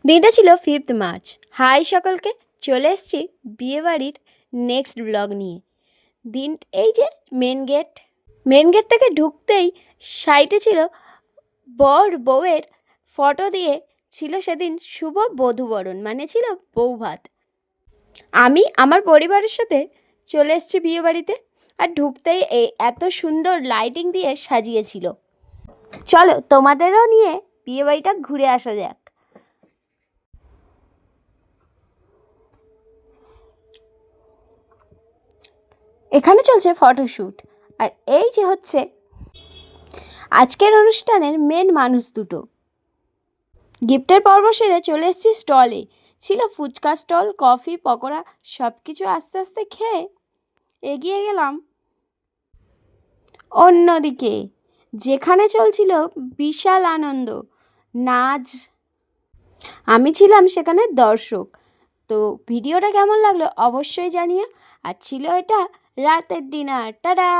দিনটা ছিল 5th March. High সকলকে, চলে এসেছি বিয়েবাড়ির নেক্সট ব্লগ নিয়ে। এই যে মেন গেট থেকে ঢুকতেই সাইডে ছিল বর বউয়ের ফটো দিয়ে ছিল সেদিন শুভ বধূবরণ, মানে ছিল বৌভাত। আমি আমার পরিবারের সাথে চলে এসেছি বিয়েবাড়িতে, আর ঢুকতেই এত সুন্দর লাইটিং দিয়ে সাজিয়েছিল। চলো তোমাদেরও নিয়ে বিয়েবাড়িটা ঘুরে আসা যাক। এখানে চলছে ফটোশ্যুট, আর এই যে হচ্ছে আজকের অনুষ্ঠানের মেন মানুষ দুটো। গিফটের পর্ব সেরে চলে এসেছি স্টলে। ছিল ফুচকা স্টল, কফি, পকোড়া, সব কিছু আস্তে আস্তে খেয়ে এগিয়ে গেলাম অন্যদিকে, যেখানে চলছিল বিশাল আনন্দ, নাচ। আমি ছিলাম সেখানে দর্শক। তো ভিডিওটা কেমন লাগলো অবশ্যই জানিও। আর ছিল এটা রাতের ডিনার। টাটা।